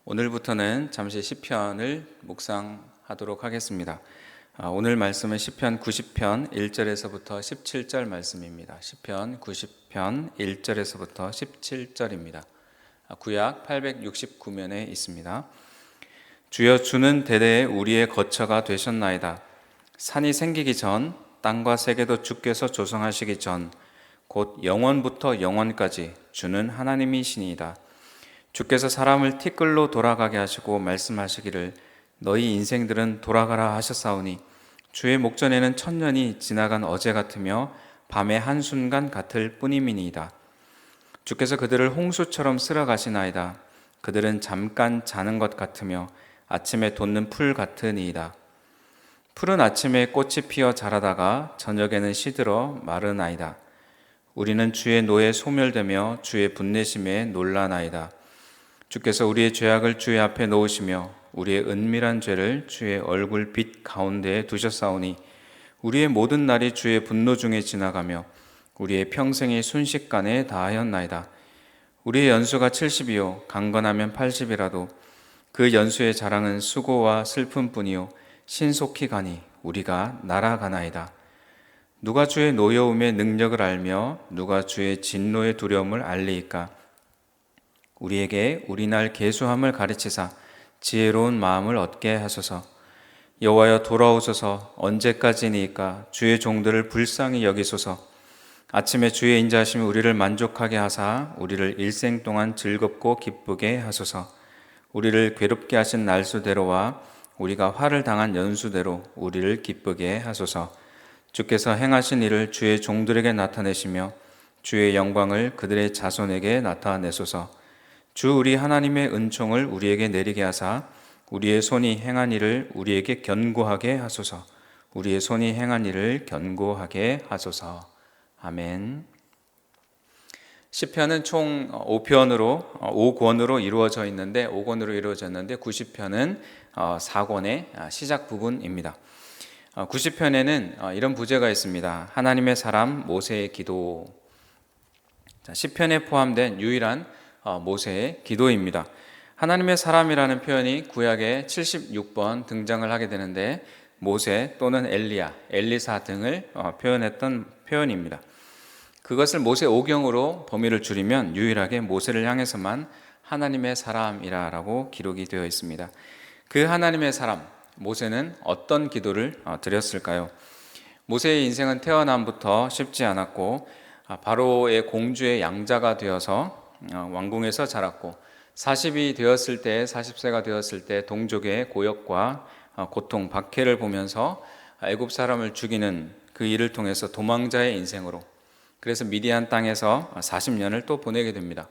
오늘부터는 잠시 시편을 묵상하도록 하겠습니다. 오늘 말씀은 시편 90편 1절에서부터 17절 말씀입니다. 시편 90편 1절에서부터 17절입니다. 구약 869면에 있습니다. 주여, 주는 대대에 우리의 거처가 되셨나이다. 산이 생기기 전, 땅과 세계도 주께서 조성하시기 전, 곧 영원부터 영원까지 주는 하나님이시니이다. 주께서 사람을 티끌로 돌아가게 하시고 말씀하시기를 너희 인생들은 돌아가라 하셨사오니 주의 목전에는 천년이 지나간 어제 같으며 밤의 한순간 같을 뿐임이니이다. 주께서 그들을 홍수처럼 쓸어가시나이다. 그들은 잠깐 자는 것 같으며 아침에 돋는 풀 같으니이다. 푸른 아침에 꽃이 피어 자라다가 저녁에는 시들어 마르나이다. 우리는 주의 노에 소멸되며 주의 분내심에 놀라나이다. 주께서 우리의 죄악을 주의 앞에 놓으시며 우리의 은밀한 죄를 주의 얼굴빛 가운데에 두셨사오니 우리의 모든 날이 주의 분노 중에 지나가며 우리의 평생이 순식간에 다하였나이다. 우리의 연수가 70이요 강건하면 80이라도 그 연수의 자랑은 수고와 슬픔뿐이요 신속히 가니 우리가 날아가나이다. 누가 주의 노여움의 능력을 알며 누가 주의 진노의 두려움을 알리이까? 우리에게 우리날 계수함을 가르치사 지혜로운 마음을 얻게 하소서. 여호와여, 돌아오소서. 언제까지니까? 주의 종들을 불쌍히 여기소서. 아침에 주의 인자하심이 우리를 만족하게 하사 우리를 일생 동안 즐겁고 기쁘게 하소서. 우리를 괴롭게 하신 날수대로와 우리가 화를 당한 연수대로 우리를 기쁘게 하소서. 주께서 행하신 일을 주의 종들에게 나타내시며 주의 영광을 그들의 자손에게 나타내소서. 주 우리 하나님의 은총을 우리에게 내리게 하사 우리의 손이 행한 일을 우리에게 견고하게 하소서. 우리의 손이 행한 일을 견고하게 하소서. 아멘. 시편은 총 5권으로 이루어져 있는데 5권으로 이루어졌는데 90편은 4권의 시작 부분입니다. 90편에는 이런 부제가 있습니다. 하나님의 사람 모세의 기도. 시편에 포함된 유일한 모세의 기도입니다. 하나님의 사람이라는 표현이 구약에 76번 등장을 하게 되는데 모세 또는 엘리야, 엘리사 등을 표현했던 표현입니다. 그것을 모세 오경으로 범위를 줄이면 유일하게 모세를 향해서만 하나님의 사람이라고 기록이 되어 있습니다. 그 하나님의 사람, 모세는 어떤 기도를 드렸을까요? 모세의 인생은 태어남부터 쉽지 않았고 바로의 공주의 양자가 되어서 왕궁에서 자랐고 40이 되었을 때 40세가 되었을 때 동족의 고역과 고통, 박해를 보면서 애굽 사람을 죽이는 그 일을 통해서 도망자의 인생으로 그래서 미디안 땅에서 40년을 또 보내게 됩니다.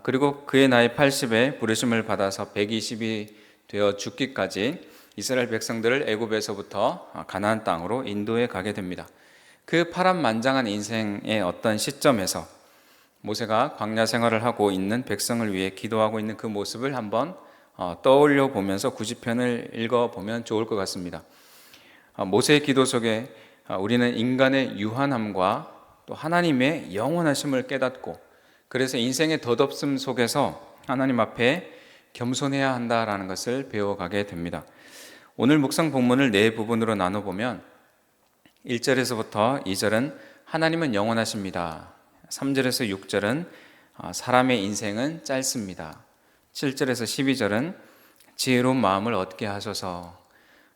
그리고 그의 나이 80에 부르심을 받아서 120이 되어 죽기까지 이스라엘 백성들을 애굽에서부터 가나안 땅으로 인도해 가게 됩니다. 그 파란만장한 인생의 어떤 시점에서 모세가 광야 생활을 하고 있는 백성을 위해 기도하고 있는 그 모습을 한번 떠올려 보면서 90편을 읽어보면 좋을 것 같습니다. 모세의 기도 속에 우리는 인간의 유한함과 또 하나님의 영원하심을 깨닫고 그래서 인생의 덧없음 속에서 하나님 앞에 겸손해야 한다라는 것을 배워가게 됩니다. 오늘 묵상 본문을 네 부분으로 나눠보면 1절에서부터 2절은 하나님은 영원하십니다. 3절에서 6절은 사람의 인생은 짧습니다. 7절에서 12절은 지혜로운 마음을 얻게 하소서.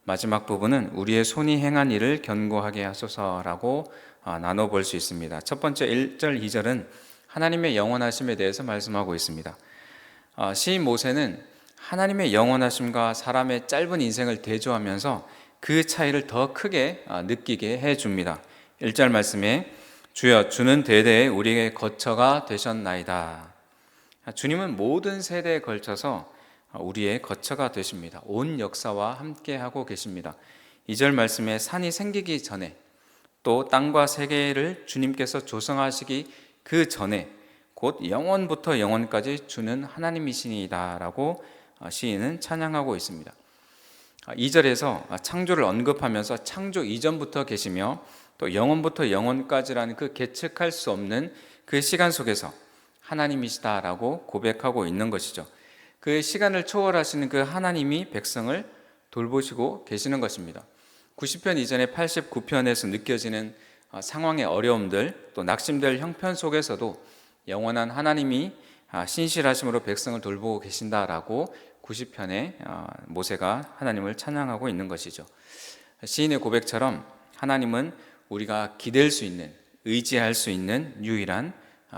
마지막 부분은 우리의 손이 행한 일을 견고하게 하소서라고 나눠볼 수 있습니다. 첫 번째 1절, 2절은 하나님의 영원하심에 대해서 말씀하고 있습니다. 시인 모세는 하나님의 영원하심과 사람의 짧은 인생을 대조하면서 그 차이를 더 크게 느끼게 해줍니다. 1절 말씀에 주여, 주는 대대에 우리에게 거처가 되셨나이다. 주님은 모든 세대에 걸쳐서 우리의 거처가 되십니다. 온 역사와 함께하고 계십니다. 2절 말씀에 산이 생기기 전에 또 땅과 세계를 주님께서 조성하시기 그 전에 곧 영원부터 영원까지 주는 하나님이시니이다 라고 시인은 찬양하고 있습니다. 2절에서 창조를 언급하면서 창조 이전부터 계시며 또 영원부터 영원까지라는 그 계측할 수 없는 그 시간 속에서 하나님이시다라고 고백하고 있는 것이죠. 그 시간을 초월하시는 그 하나님이 백성을 돌보시고 계시는 것입니다. 90편 이전에 89편에서 느껴지는 상황의 어려움들, 또 낙심될 형편 속에서도 영원한 하나님이 신실하심으로 백성을 돌보고 계신다라고 90편에 모세가 하나님을 찬양하고 있는 것이죠. 시인의 고백처럼 하나님은 우리가 기댈 수 있는, 의지할 수 있는 유일한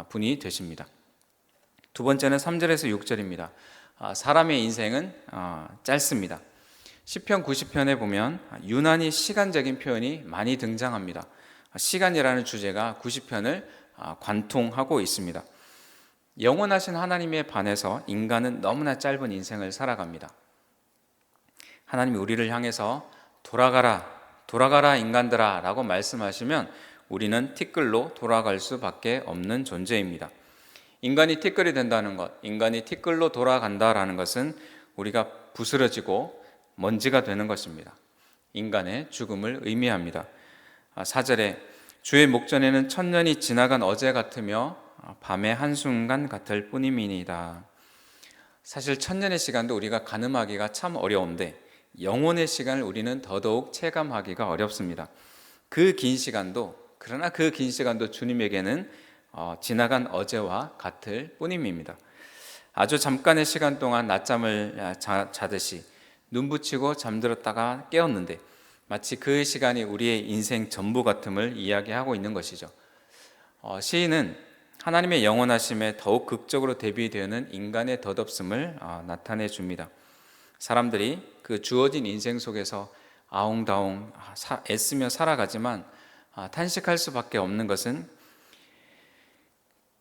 분이 되십니다. 두 번째는 3절에서 6절입니다. 사람의 인생은 짧습니다. 시편 90편에 보면 유난히 시간적인 표현이 많이 등장합니다. 시간이라는 주제가 90편을 관통하고 있습니다. 영원하신 하나님에 반해서 인간은 너무나 짧은 인생을 살아갑니다. 하나님이 우리를 향해서 돌아가라 인간들아 라고 말씀하시면 우리는 티끌로 돌아갈 수밖에 없는 존재입니다. 인간이 티끌이 된다는 것, 인간이 티끌로 돌아간다라는 것은 우리가 부스러지고 먼지가 되는 것입니다. 인간의 죽음을 의미합니다. 4절에 주의 목전에는 천년이 지나간 어제 같으며 밤의 한순간 같을 뿐임이니이다. 사실 천년의 시간도 우리가 가늠하기가 참 어려운데 영혼의 시간을 우리는 더더욱 체감하기가 어렵습니다. 그러나 그 긴 시간도 주님에게는 지나간 어제와 같을 뿐임입니다. 아주 잠깐의 시간 동안 낮잠을 자듯이 눈 붙이고 잠들었다가 깨었는데 마치 그 시간이 우리의 인생 전부 같음을 이야기하고 있는 것이죠. 시인은 하나님의 영원하심에 더욱 극적으로 대비되는 인간의 덧없음을 나타내 줍니다. 사람들이 그 주어진 인생 속에서 아웅다웅 애쓰며 살아가지만 탄식할 수밖에 없는 것은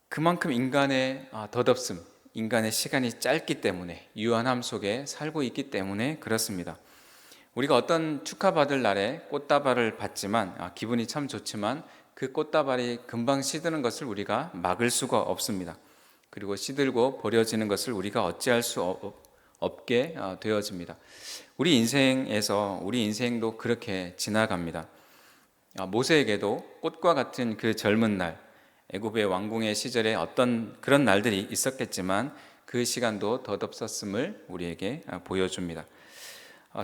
그만큼 인간의 덧없음, 인간의 시간이 짧기 때문에, 유한함 속에 살고 있기 때문에 그렇습니다. 우리가 어떤 축하받을 날에 꽃다발을 받지만 기분이 참 좋지만 그 꽃다발이 금방 시드는 것을 우리가 막을 수가 없습니다. 그리고 시들고 버려지는 것을 우리가 어찌할 수 없게 되어집니다. 우리 인생도 그렇게 지나갑니다. 모세에게도 꽃과 같은 그 젊은 날, 애굽의 왕궁의 시절에 어떤 그런 날들이 있었겠지만 그 시간도 덧없었음을 우리에게 보여줍니다.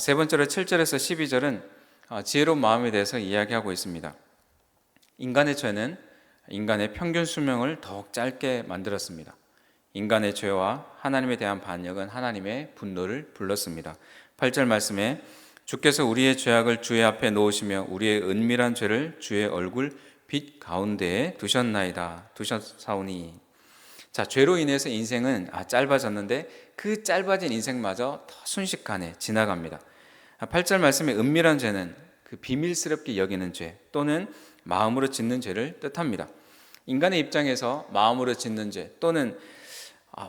세 번째로 7절에서 12절은 지혜로운 마음에 대해서 이야기하고 있습니다. 인간의 죄는 인간의 평균 수명을 더욱 짧게 만들었습니다. 인간의 죄와 하나님에 대한 반역은 하나님의 분노를 불렀습니다. 8절 말씀에 주께서 우리의 죄악을 주의 앞에 놓으시며 우리의 은밀한 죄를 주의 얼굴 빛 가운데에 두셨사오니. 자, 죄로 인해서 인생은 짧아졌는데 그 짧아진 인생마저 더 순식간에 지나갑니다. 8절 말씀에 은밀한 죄는 그 비밀스럽게 여기는 죄 또는 마음으로 짓는 죄를 뜻합니다. 인간의 입장에서 마음으로 짓는 죄 또는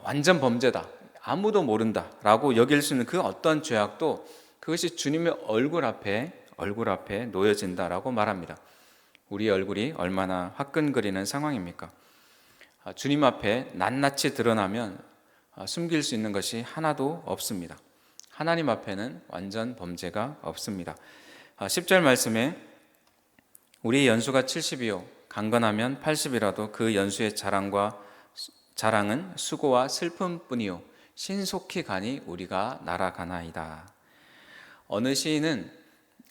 완전 범죄다, 아무도 모른다 라고 여길 수 있는 그 어떤 죄악도 그것이 주님의 얼굴 앞에 놓여진다라고 말합니다. 우리의 얼굴이 얼마나 화끈거리는 상황입니까? 주님 앞에 낱낱이 드러나면 숨길 수 있는 것이 하나도 없습니다. 하나님 앞에는 완전 범죄가 없습니다. 10절 말씀에 우리의 연수가 70이요 강건하면 80이라도 그 연수의 자랑은 수고와 슬픔뿐이요 신속히 가니 우리가 날아가나이다. 어느 시인은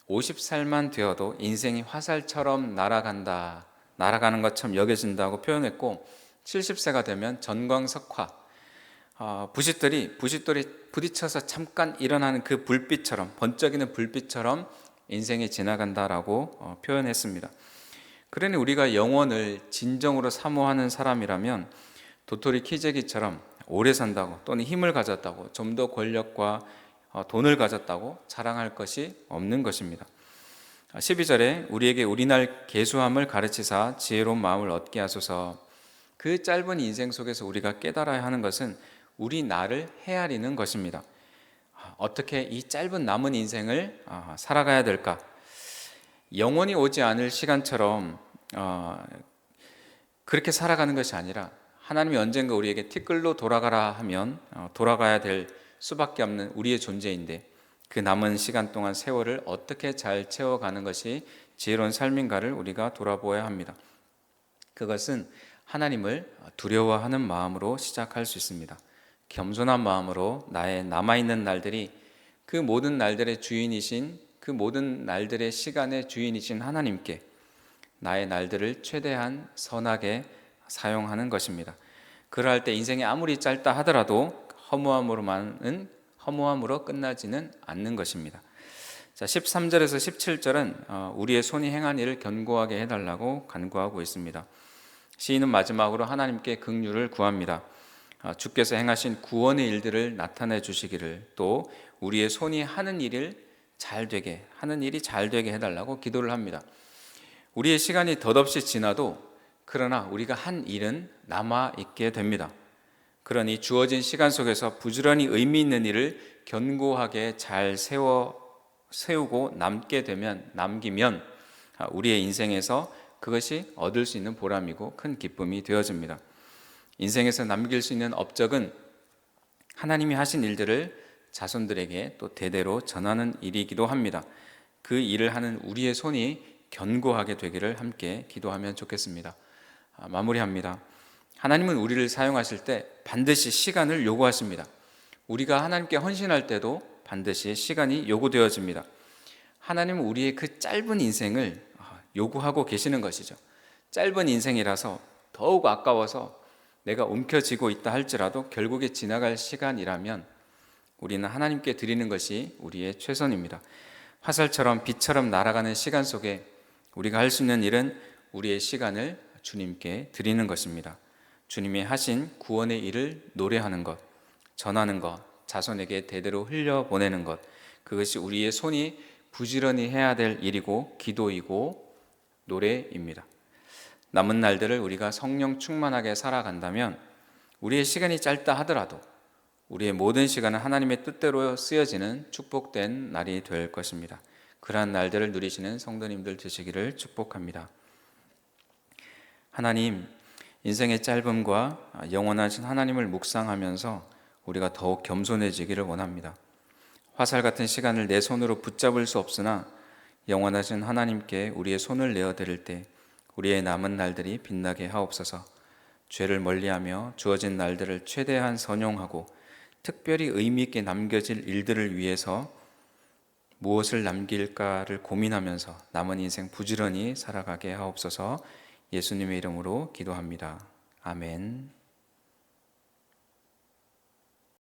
50살만 되어도 인생이 화살처럼 날아가는 것처럼 여겨진다고 표현했고 70세가 되면 전광석화, 부싯돌이 부딪혀서 잠깐 일어나는 그 불빛처럼, 번쩍이는 불빛처럼 인생이 지나간다라고 표현했습니다. 그러니 우리가 영원을 진정으로 사모하는 사람이라면 도토리 키재기처럼 오래 산다고 또는 힘을 가졌다고 좀 더 권력과 돈을 가졌다고 자랑할 것이 없는 것입니다. 12절에 우리에게 우리날 계수함을 가르치사 지혜로운 마음을 얻게 하소서. 그 짧은 인생 속에서 우리가 깨달아야 하는 것은 우리 나를 헤아리는 것입니다. 어떻게 이 짧은 남은 인생을 살아가야 될까? 영원히 오지 않을 시간처럼 그렇게 살아가는 것이 아니라 하나님이 언젠가 우리에게 티끌로 돌아가라 하면 돌아가야 될 수밖에 없는 우리의 존재인데 그 남은 시간 동안 세월을 어떻게 잘 채워가는 것이 지혜로운 삶인가를 우리가 돌아보아야 합니다. 그것은 하나님을 두려워하는 마음으로 시작할 수 있습니다. 겸손한 마음으로 나의 남아있는 날들이 그 모든 날들의 주인이신, 그 모든 날들의 시간의 주인이신 하나님께 나의 날들을 최대한 선하게 사용하는 것입니다. 그러할 때 인생이 아무리 짧다 하더라도 허무함으로 끝나지는 않는 것입니다. 자, 13절에서 17절은 우리의 손이 행한 일을 견고하게 해달라고 간구하고 있습니다. 시인은 마지막으로 하나님께 긍휼을 구합니다. 주께서 행하신 구원의 일들을 나타내 주시기를, 또 우리의 손이 하는 일이 잘 되게 해달라고 기도를 합니다. 우리의 시간이 덧없이 지나도 그러나 우리가 한 일은 남아 있게 됩니다. 그러니 주어진 시간 속에서 부지런히 의미 있는 일을 견고하게 잘 세우고 남기면 우리의 인생에서 그것이 얻을 수 있는 보람이고 큰 기쁨이 되어집니다. 인생에서 남길 수 있는 업적은 하나님이 하신 일들을 자손들에게 또 대대로 전하는 일이기도 합니다. 그 일을 하는 우리의 손이 견고하게 되기를 함께 기도하면 좋겠습니다. 마무리합니다. 하나님은 우리를 사용하실 때 반드시 시간을 요구하십니다. 우리가 하나님께 헌신할 때도 반드시 시간이 요구되어집니다. 하나님은 우리의 그 짧은 인생을 요구하고 계시는 것이죠. 짧은 인생이라서 더욱 아까워서 내가 움켜쥐고 있다 할지라도 결국에 지나갈 시간이라면 우리는 하나님께 드리는 것이 우리의 최선입니다. 화살처럼 빛처럼 날아가는 시간 속에 우리가 할 수 있는 일은 우리의 시간을 주님께 드리는 것입니다. 주님이 하신 구원의 일을 노래하는 것, 전하는 것, 자손에게 대대로 흘려보내는 것, 그것이 우리의 손이 부지런히 해야 될 일이고 기도이고 노래입니다. 남은 날들을 우리가 성령 충만하게 살아간다면 우리의 시간이 짧다 하더라도 우리의 모든 시간은 하나님의 뜻대로 쓰여지는 축복된 날이 될 것입니다. 그러한 날들을 누리시는 성도님들 되시기를 축복합니다. 하나님, 인생의 짧음과 영원하신 하나님을 묵상하면서 우리가 더욱 겸손해지기를 원합니다. 화살 같은 시간을 내 손으로 붙잡을 수 없으나 영원하신 하나님께 우리의 손을 내어드릴 때 우리의 남은 날들이 빛나게 하옵소서. 죄를 멀리하며 주어진 날들을 최대한 선용하고 특별히 의미 있게 남겨질 일들을 위해서 무엇을 남길까를 고민하면서 남은 인생 부지런히 살아가게 하옵소서. 예수님의 이름으로 기도합니다. 아멘.